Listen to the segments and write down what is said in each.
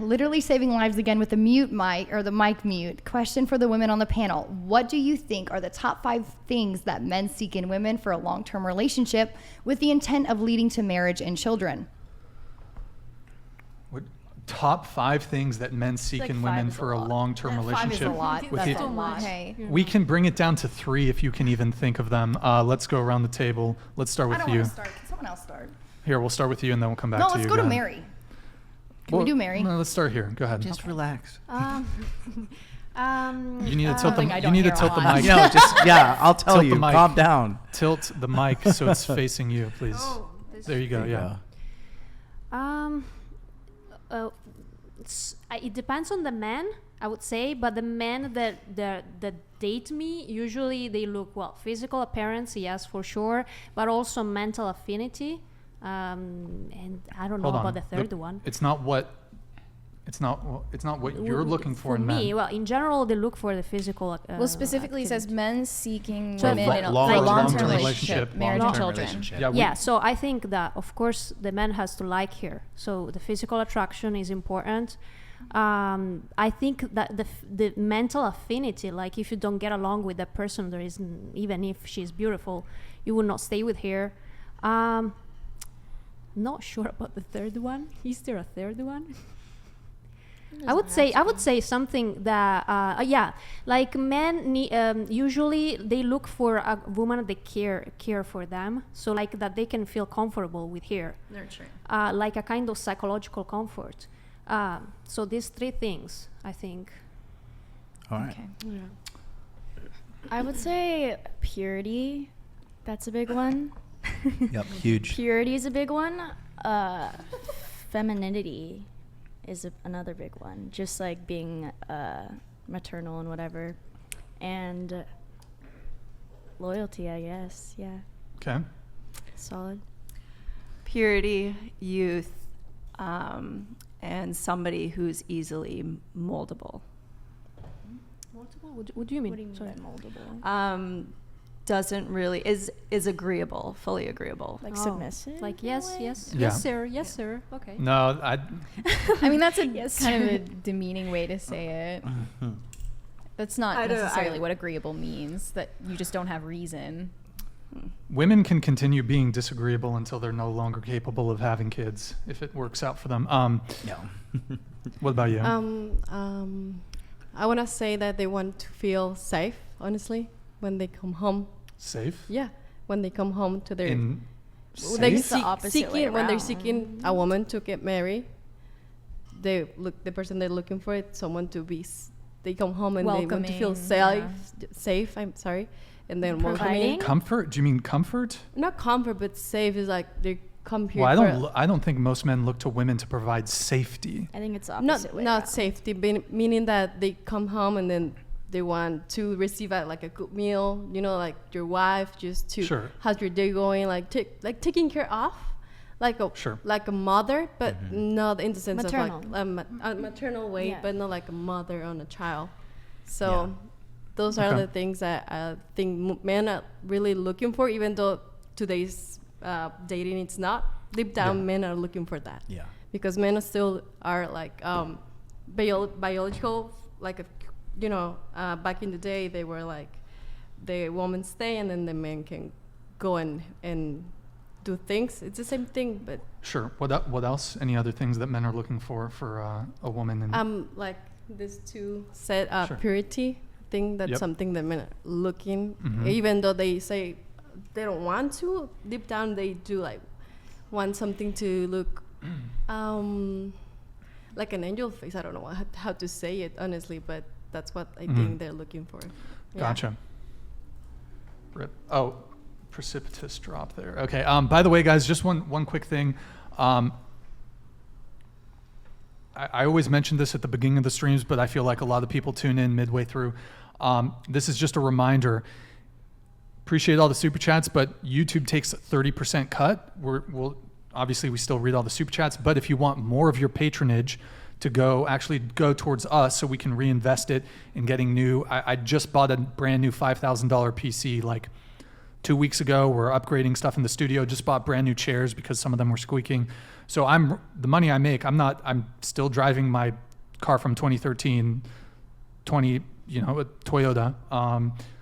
literally saving lives again with the mute mic or the mic mute. Question for the women on the panel. What do you think are the top 5 things that men seek in women for a long-term relationship with the intent of leading to marriage and children? What top 5 things that men seek in women for a long-term relationship? 5 is a lot. With That's the, a lot. Okay. we can bring it down to 3 if you can even think of them. Let's go around the table. Let's start with I don't you. want to start. Can someone else start? Here, we'll start with you and then we'll come back No, to you. let's go to ahead. Mary. Can we do Mary? No, let's start here. Go ahead. Just relax. You need to tilt the, I you don't need to hear a tilt the lot. mic. I'll tell Tilt you. the mic. Calm down. Tilt the mic so it's facing you, please. There you go. Yeah. It depends on the man, I would say, but the men that date me, usually they look, well, physical appearance, yes, for sure, but also mental affinity. And I don't know about the third one. It's not what you're looking for in me, men. well, in general, they look for the physical. Well, specifically, it says men seeking So women in a long-term long-term relationship, relationship, marriage and long-term children. relationship. Yeah, so I think that, of course, the man has to like her. So the physical attraction is important. I think that the mental affinity, like if you don't get along with that person, there isn't, even if she's beautiful, you will not stay with her. Not sure about the third one. Is there a third one? I would say something that like men usually they look for a woman that care for them, so like that they can feel comfortable with her, Nurturing. like a kind of psychological comfort. So these 3 things, I think. All right. Okay. Yeah. I would say purity. That's a big one. Yep. Huge. Purity is a big one. Femininity is another big one. Just like being maternal and whatever. And loyalty, I guess. Yeah. Okay. Solid. Purity, youth, and somebody who's easily moldable. What do you mean? What do you mean Sorry. by moldable? Doesn't really is agreeable, fully agreeable. Like submissive? Like in a way? yes, Yeah. yes, sir. Okay. No, I mean, that's a kind of a demeaning way to say it. That's not necessarily what agreeable means, that you just don't have reason. women can continue being disagreeable until they're no longer capable of having kids, if it works out for them. No. What about you? I want to say that they want to feel safe, honestly, when they come home. Safe? Yeah, when they come home to their... They Safe? the opposite way when they're around. seeking a woman to get married, the person they're looking for is someone to be... They come home and they want to feel Welcoming, safe, I'm sorry, and then Providing? welcoming. Comfort? Do you mean comfort? Not comfort, but safe is like they come here Well, I don't think most men look to women to provide safety. I think it's the opposite way not around. safety, meaning that they come home and then they want to receive like a good meal, you know, like your wife, just to Sure. how's your day going, like taking care of, like a Sure. like a mother, but not in the sense Maternal. of like a maternal way, Yeah. but not like a mother on a child. So Yeah. those are Okay. the things that I think men are really looking for, even though today's dating it's not. Deep down, Yeah. men are looking for that. Yeah. Because men still are like biological, like back in the day they were like the woman stay and then the men can go and do things. It's the same thing, but Sure. What else? Any other things that men are looking for a woman? And like this two set Sure. purity. I think that's Yep. something that men are looking, Mhm. even though they say they don't want to. Deep down, they do like want something to look like an angel face. I don't know how to say it honestly, but that's what I think they're looking for. Yeah. Gotcha. Rip. Oh, precipitous drop there. Okay. By the way, guys, just one quick thing. I always mention this at the beginning of the streams, but I feel like a lot of people tune in midway through. This is just a reminder. Appreciate all the super chats, but YouTube takes a 30% cut. We'll obviously we still read all the super chats, but if you want more of your patronage to go towards us so we can reinvest it in getting new. I just bought a brand new $5,000 PC like 2 weeks ago. We're upgrading stuff in the studio. Just bought brand new chairs because some of them were squeaking. So the money I make, I'm still driving my car from 2013, a Toyota.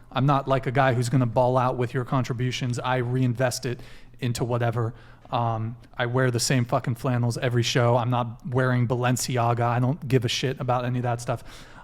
I'm not like a guy who's going to ball out with your contributions. I reinvest it into whatever. I wear the same fucking flannels every show. I'm not wearing Balenciaga. I don't give a shit about any of that stuff.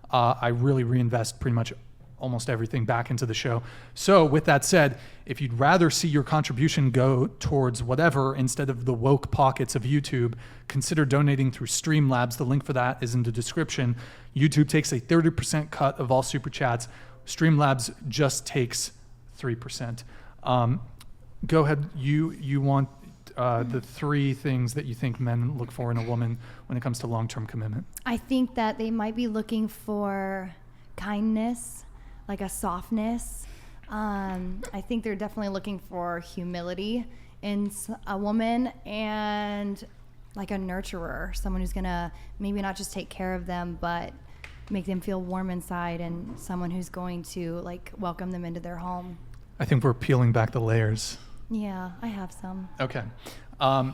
I really reinvest pretty much almost everything back into the show. So with that said, if you'd rather see your contribution go towards whatever instead of the woke pockets of YouTube, consider donating through Streamlabs. The link for that is in the description. YouTube takes a 30% cut of all super chats. Streamlabs just takes 3%. Go ahead. You want the 3 things that you think men look for in a woman when it comes to long-term commitment? I think that they might be looking for kindness, like a softness. I think they're definitely looking for humility in a woman, and like a nurturer, someone who's gonna maybe not just take care of them, but make them feel warm inside, and someone who's going to like welcome them into their home. I think we're peeling back the layers. Yeah, I have some. Okay.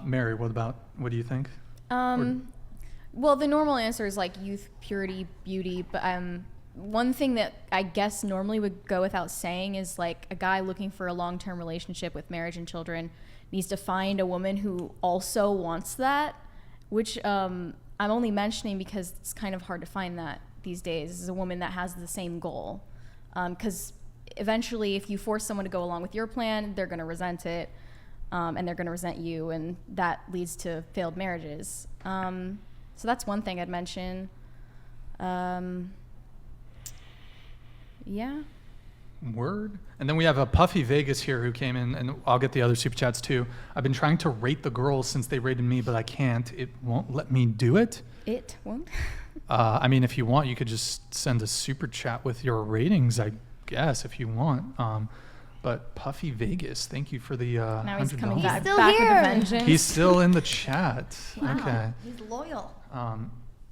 Mary, what do you think? Well, the normal answer is like youth, purity, beauty, but one thing that I guess normally would go without saying is like a guy looking for a long-term relationship with marriage and children needs to find a woman who also wants that, which I'm only mentioning because it's kind of hard to find that these days, is a woman that has the same goal. Because eventually if you force someone to go along with your plan, they're going to resent it, and they're going to resent you, and that leads to failed marriages. So that's one thing I'd mention. Yeah. Word. And then we have a Puffy Vegas here who came in, and I'll get the other super chats too. I've been trying to rate the girls since they rated me, but I can't. It won't let me do it. It won't? I mean, if you want, you could just send a super chat with your ratings, I guess, if you want. But Puffy Vegas, thank you for the Now he's coming $100. back, still back here. with a vengeance. He's still in the chat. Wow, Okay. he's loyal.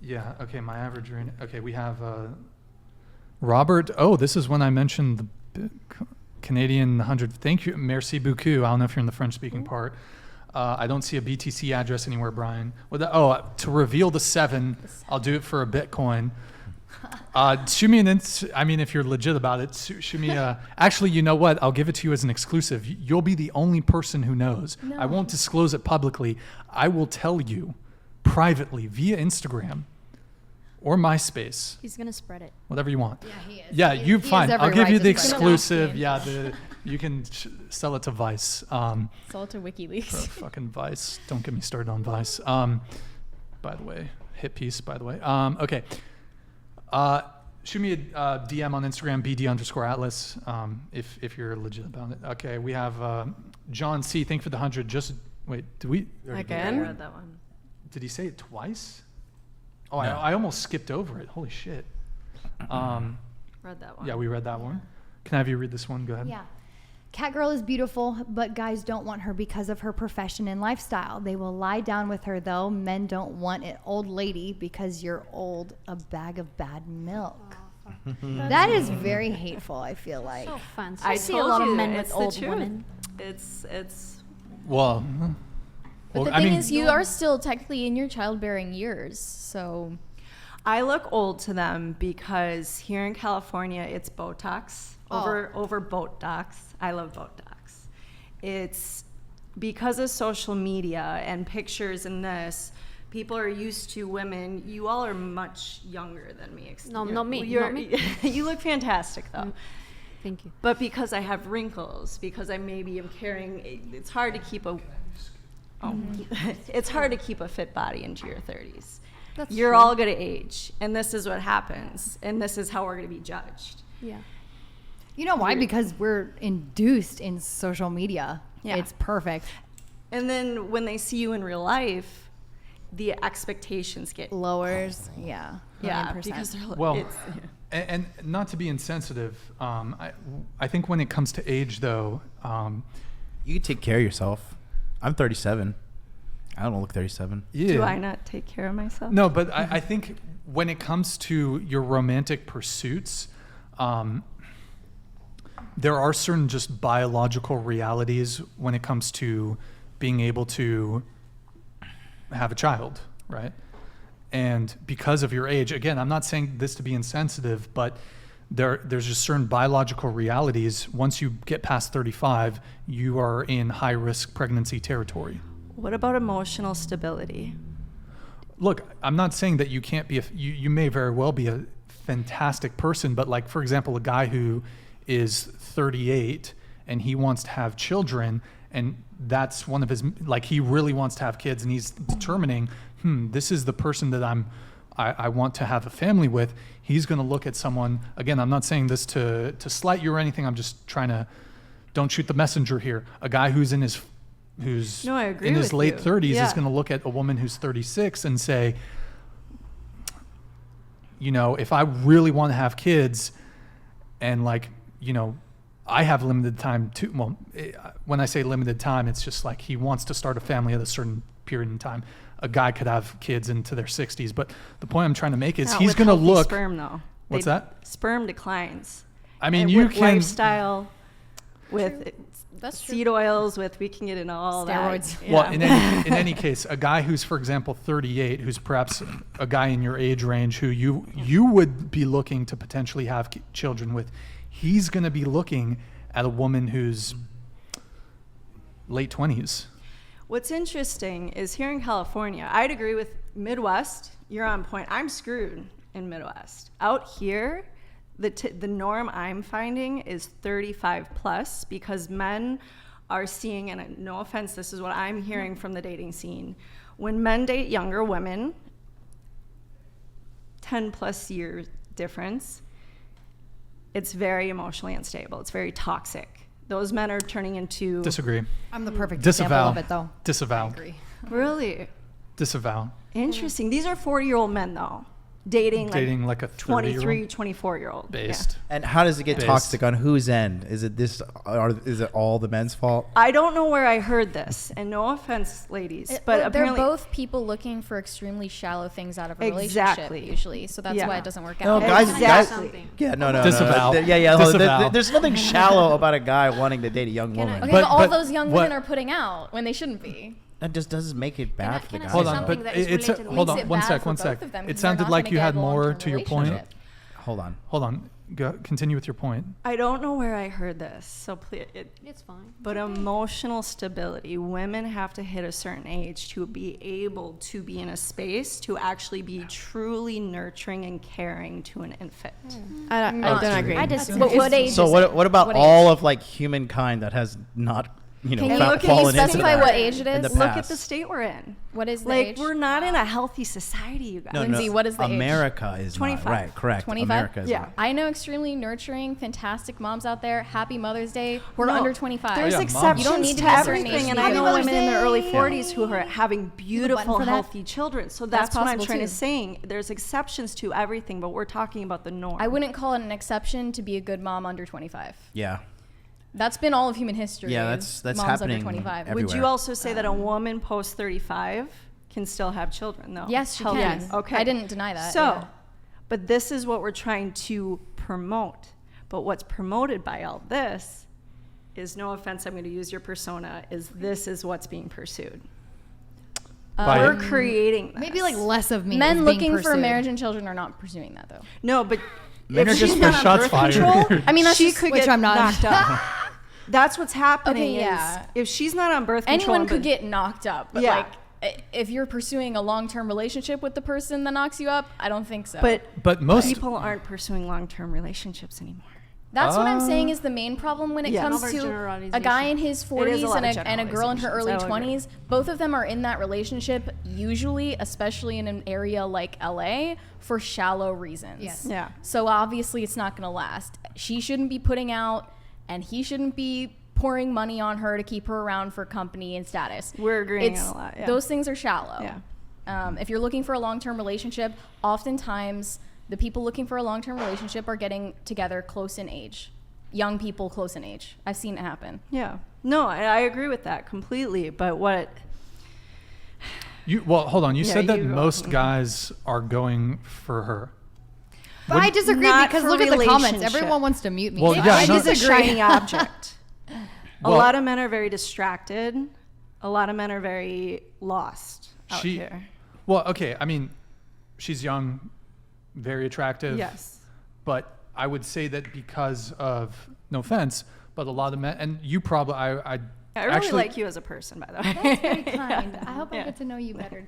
Yeah, okay, my average rating. Okay, we have Robert. Oh, this is when I mentioned the Canadian 100. Thank you. Merci beaucoup. I don't know if you're in the French-speaking part. I don't see a BTC address anywhere, Brian. To reveal the 7, I'll do it for a Bitcoin. Shoot me if you're legit about it, shoot me actually, you know what? I'll give it to you as an exclusive. You'll be the only person who knows. No. I won't disclose it publicly. I will tell you privately via Instagram or MySpace. He's gonna spread it. Whatever you want. Yeah, he is. Yeah, He fine. has I'll every give right you to the spread it. exclusive. Yeah, you can sell it to Vice. Sell it to WikiLeaks. Fucking Vice. Don't get me started on Vice. By the way, hit piece. By the way. Okay. Shoot me a DM on Instagram, BD_Atlas, if you're legit about it. Okay, we have John C. Thank you for the 100. Just wait. Did we Again? I read that one. Did he say it twice? Oh, No. I almost skipped over it. Holy shit. Read that one. Yeah, we read that one. Can I have you read this one? Go ahead. Yeah. Catgirl is beautiful, but guys don't want her because of her profession and lifestyle. They will lie down with her, though. Men don't want an old lady because you're old, a bag of bad milk. That is very hateful, I feel like. So fancy. I see a lot of men it's with the old truth. women. It's Well, But the thing is, you are still technically in your childbearing years, so I look old to them because here in California it's Botox over Botox. I love Botox. It's because of social media and pictures and this. People are used to women. You all are much younger than me. No, not me. You're, Not me. you look fantastic though. Thank you. But because I have wrinkles, because I maybe am carrying, it's hard to keep it's hard to keep a fit body into your 30s. You're all going to age, and this is what happens, and this is how we're going to be judged. Yeah. You know why? Because we're induced in social media. Yeah. It's perfect. And then when they see you in real life, the expectations get Lowers. Yeah. 100%. because they're like, Well, and not to be insensitive, I think when it comes to age, though, You can take care of yourself. I'm 37. I don't look 37. yeah. do I not take care of myself? No, but I think when it comes to your romantic pursuits, there are certain just biological realities when it comes to being able to have a child, right? And because of your age, again, I'm not saying this to be insensitive, but there's just certain biological realities. Once you get past 35, you are in high risk pregnancy territory. What about emotional stability? Look, I'm not saying that you can't be you may very well be a fantastic person, but like, for example, a guy who is 38 and he wants to have children, and that's one of his, like, he really wants to have kids, and he's determining, this is the person that I want to have a family with. He's going to look at someone, again, I'm not saying this to slight you or anything, I'm just trying to, don't shoot the messenger here. A guy who's in his No, I agree in his with late you. 30s Yeah. is going to look at a woman who's 36 and say, you know, if I really want to have kids, and like, you know, I have limited time too. Well, when I say limited time, it's just like he wants to start a family at a certain period in time. A guy could have kids into their 60s, but the point I'm trying to make is Not he's with going to healthy look. sperm though. What's They- that? Sperm declines. I mean, And you with can. lifestyle, with That's true. seed oils, with we can get into all Steroids. that. Well, in any case, a guy who's, for example, 38, who's perhaps a guy in your age range who you would be looking to potentially have children with, he's going to be looking at a woman who's late 20s. What's interesting is here in California, I'd agree with Midwest. You're on point. I'm screwed in Midwest. Out here, the norm I'm finding is 35 plus, because men are seeing, and no offense, this is what I'm hearing from the dating scene. When men date younger women, 10 plus year difference, it's very emotionally unstable. It's very toxic. Those men are turning into... Disagree. I'm the perfect Disavow. example of it, though. Disavow. I agree. Really? Disavow. Interesting. These are 40-year-old men, though, dating Like a 23, 30-year-old 24-year-old. based. And how does it get Based. toxic on whose end? Is it this? Or is it all the men's fault? I don't know where I heard this, and no offense, ladies, but They're apparently both people looking for extremely shallow things out of a Exactly. relationship, usually. So that's Yeah. why it doesn't work No, out. guys, Exactly. Yeah, no. Disavow. Yeah. Disavow. There's nothing shallow about a guy wanting to date a young woman. Okay, But- but all but those young what- women are putting out when they shouldn't be. That just doesn't make it bad I- for the can I guy. say Hold on, something but that is it's related to hold Makes on, it one bad sec, for one both sec. of them, It 'cause they're sounded not like gonna you get had a more long-term to your point. relationship. Hold on. Hold on. Continue with your point. I don't know where I heard this, so please, It's fine. but emotional stability, women have to hit a certain age to be able to be in a space to actually be truly nurturing and caring to an infant. I don't agree. I disagree. What age So is what? it? What about What all age? of like humankind that has not, Can you look- can you fallen into specify that what age it in is? the Look at past? the state we're in. What is the Like, age? we're not in a healthy society, you guys. No, Lindsay, what is the age? America is 25. not right. Correct. 25? America is Yeah. not. I know extremely nurturing, fantastic moms out there. Happy Mother's Day. We're No, under 25. There's yeah, exceptions You don't need to to be a certain everything, age and to I be know Mother's women in their early Day. 40s who are having beautiful, for that? healthy children. So that's what I'm possible trying to too. say. There's exceptions to everything, but we're talking about the norm. I wouldn't call it an exception to be a good mom under 25. Yeah. That's been all of human history. Yeah, is that's moms happening under 25. every- Would you everywhere. also say that a woman post 35 can still have children, though? Yes, she Healthy. can. Okay. I didn't deny that. So, yeah. but this is what we're trying to promote. But what's promoted by all this is, no offense, I'm going to use your persona, is this is what's being pursued. By- We're creating this. Maybe like less of me. Men is being looking for pursued. marriage and children are not pursuing that, though. No, but Men if are she's just not for on shots birth fired. control, I mean, that's she just- could which get I'm not. knocked up. That's what's happening. Okay, yeah. Is if she's not on birth control, Anyone could get knocked up. But Yeah. like, if you're pursuing a long-term relationship with the person that knocks you up, I don't think so. But most people aren't pursuing long-term relationships anymore. That's what I'm saying is the main problem when it Yes. comes to a guy in his 40s lot of and a girl in her early generalizations, I will agree. 20s. Both of them are in that relationship, usually, especially in an area like LA, for shallow reasons. Yes. Yeah. So obviously it's not going to last. She shouldn't be putting out, and he shouldn't be pouring money on her to keep her around for company and status. We're agreeing on a lot, yeah. Those things are shallow. Yeah. If you're looking for a long-term relationship, oftentimes the people looking for a long-term relationship are getting together close in age. Young people close in age. I've seen it happen. Yeah. No, I agree with that completely. But what? well, hold on. You Yeah, said that you go. most guys are going for her. But I disagree Not because for look at the comments. relationship. Everyone wants to mute me. Well, So yeah, I no- She's a disagree. shiny object. A Well- lot of men are very distracted. A lot of men are very lost out here. Well, okay. I mean, she's young, very attractive. Yes. But I would say that because of, no offense, but a lot of men, and you probably, I I really actually like you as a person, by the way. That's very kind. I hope I Yeah. get to know you better too.